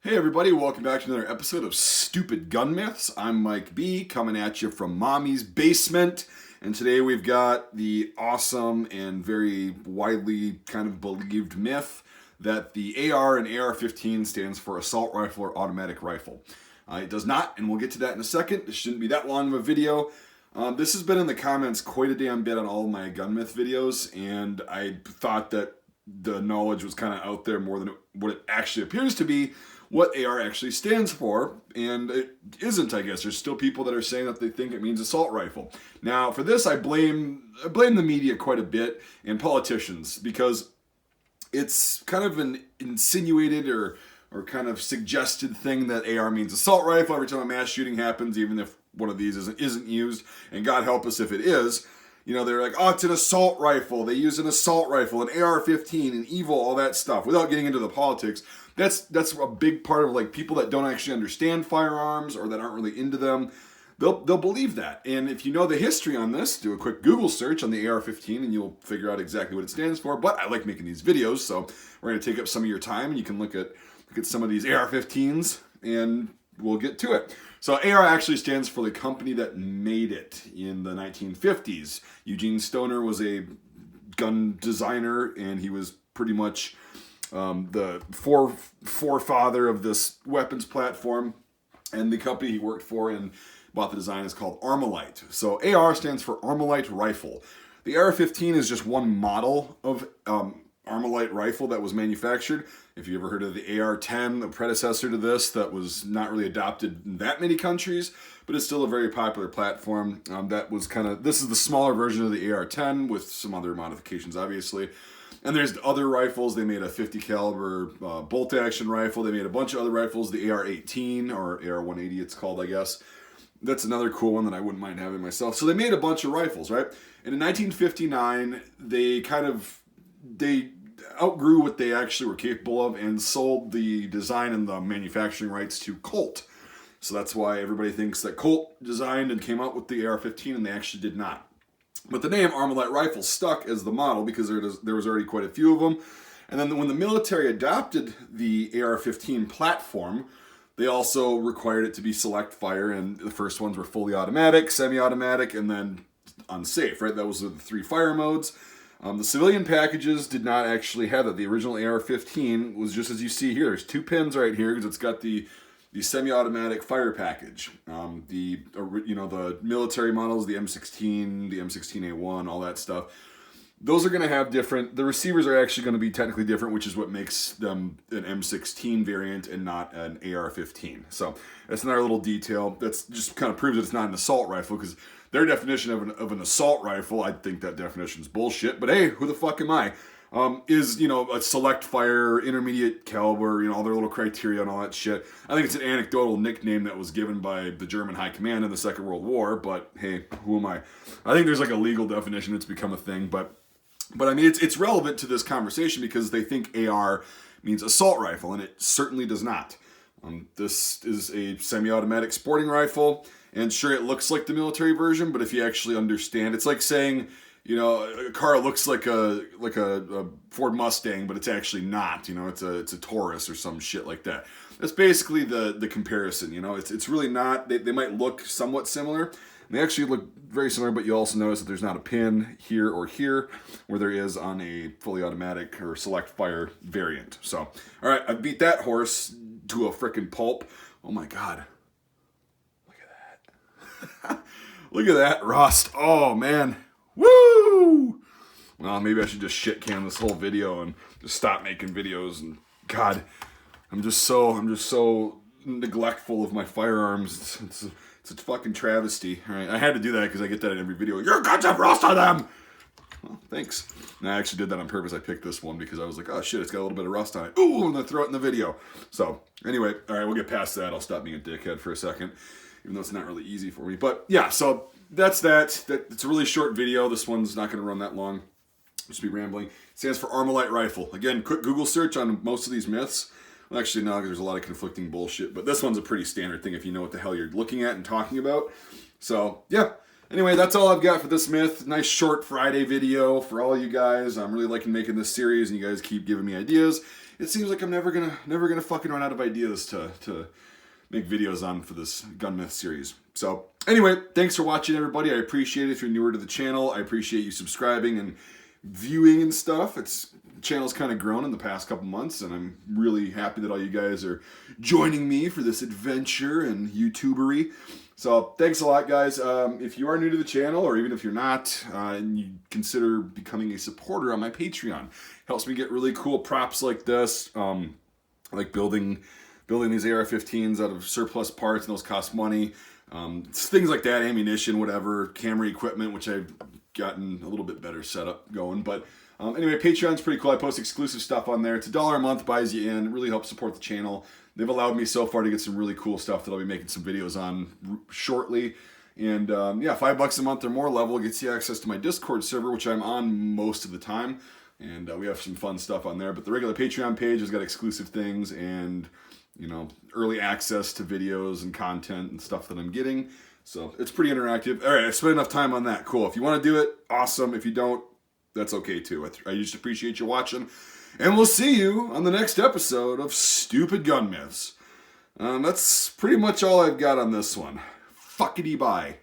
Hey everybody, welcome back to another episode of Stupid Gun Myths. I'm Mike B, coming at you from Mommy's basement. And today we've got the awesome and very widely kind of believed myth that the AR and AR-15 stands for Assault Rifle or Automatic Rifle. It does not, and we'll get to that in a second. This shouldn't be that long of a video. This has been in the comments quite a damn bit on all of my gun myth videos, and I thought that the knowledge was kind of out there more than what it actually appears to be, what AR actually stands for, and it isn't, I guess. There's still people that are saying that they think it means assault rifle. Now, for this, I blame the media quite a bit and politicians, because it's kind of an insinuated or kind of suggested thing that AR means assault rifle every time a mass shooting happens, even if one of these isn't used, and God help us if it is. You know, they're like, oh, it's an assault rifle. They use an assault rifle, an AR-15, an evil, all that stuff. Without getting into the politics, that's a big part of like people that don't actually understand firearms or that aren't really into them. They'll believe that. And if you know the history on this, do a quick Google search on the AR-15 and you'll figure out exactly what it stands for. But I like making these videos, so we're going to take up some of your time and you can look at some of these AR-15s and we'll get to it. So AR actually stands for the company that made it in the 1950s. Eugene Stoner was a gun designer, and he was pretty much the forefather of this weapons platform. And the company he worked for and bought the design is called Armalite. So AR stands for Armalite Rifle. The AR-15 is just one model of Armalite rifle that was manufactured. If you ever heard of the AR-10, the predecessor to this, that was not really adopted in that many countries, but it's still a very popular platform. That was this is the smaller version of the AR-10 with some other modifications, obviously. And there's other rifles. They made a 50 caliber bolt action rifle. They made a bunch of other rifles, the AR-18 or AR-180 it's called, I guess. That's another cool one that I wouldn't mind having myself. So they made a bunch of rifles, right? And in 1959, they outgrew what they actually were capable of and sold the design and the manufacturing rights to Colt. So that's why everybody thinks that Colt designed and came out with the AR-15, and they actually did not. But the name Armalite Rifle stuck as the model because there was already quite a few of them. And then when the military adopted the AR-15 platform, they also required it to be select fire, and the first ones were fully automatic, semi-automatic, and then unsafe, right? That was the three fire modes. The civilian packages did not actually have that. The original AR-15 was just as you see here. There's two pins right here because it's got the semi-automatic fire package. The military models, the M16, the M16A1, all that stuff. Those are going to have different. The receivers are actually going to be technically different, which is what makes them an M16 variant and not an AR-15. So that's another little detail. That's just kind of proves that it's not an assault rifle, because their definition of an assault rifle, I think that definition's bullshit. But hey, who the fuck am I? Is a select fire, intermediate caliber, all their little criteria and all that shit. I think it's an anecdotal nickname that was given by the German High Command in the Second World War. But hey, who am I? I think there's like a legal definition. It's become a thing, but I mean, it's relevant to this conversation because they think AR means assault rifle, and it certainly does not. This is a semi-automatic sporting rifle, and sure, it looks like the military version, but if you actually understand, it's like saying, a car looks like a Ford Mustang, but it's actually not. It's a Taurus or some shit like that. That's basically the comparison. It's really not. They might look somewhat similar. They actually look very similar, but you also notice that there's not a pin here or here where there is on a fully automatic or select fire variant. So, all right, I beat that horse to a frickin' pulp. Oh my God. Look at that. Look at that rust. Oh man. Woo! Well, maybe I should just shit can this whole video and just stop making videos. And God, I'm just so neglectful of my firearms. It's a fucking travesty. All right, I had to do that because I get that in every video. Your guns have rust on them! Well, thanks. And I actually did that on purpose. I picked this one because I was like, oh shit, it's got a little bit of rust on it. Ooh, I'm gonna throw it in the video. So, anyway, all right, we'll get past that. I'll stop being a dickhead for a second, even though it's not really easy for me. But yeah, so that's that. It's a really short video. This one's not gonna run that long. I'll just be rambling. It stands for Armalite Rifle. Again, quick Google search on most of these myths. Well, actually, no, there's a lot of conflicting bullshit, but this one's a pretty standard thing if you know what the hell you're looking at and talking about. So, yeah. Anyway, that's all I've got for this myth. Nice short Friday video for all you guys. I'm really liking making this series, and you guys keep giving me ideas. it seems like I'm never gonna fucking run out of ideas to make videos on for this Gun Myth series. So anyway, thanks for watching, everybody. I appreciate it. If you're newer to the channel, I appreciate you subscribing and viewing and stuff. The channel's kind of grown in the past couple months, and I'm really happy that all you guys are joining me for this adventure and YouTubery. So thanks a lot, guys. If you are new to the channel, or even if you're not, and you consider becoming a supporter on my Patreon, helps me get really cool props like this, like building these AR-15s out of surplus parts, and those cost money. Things like that, ammunition, whatever, camera equipment, which I've gotten a little bit better setup going. But anyway, Patreon's pretty cool. I post exclusive stuff on there. It's $1 a month, buys you in. It really helps support the channel. They've allowed me so far to get some really cool stuff that I'll be making some videos on shortly. And yeah, $5 a month or more level gets you access to my Discord server, which I'm on most of the time. And we have some fun stuff on there. But the regular Patreon page has got exclusive things and, you know, early access to videos and content and stuff that I'm getting. So it's pretty interactive. All right, I spent enough time on that. Cool. If you want to do it, awesome. If you don't, that's okay too. I just appreciate you watching. And we'll see you on the next episode of Stupid Gun Myths. That's pretty much all I've got on this one. Fuckity bye.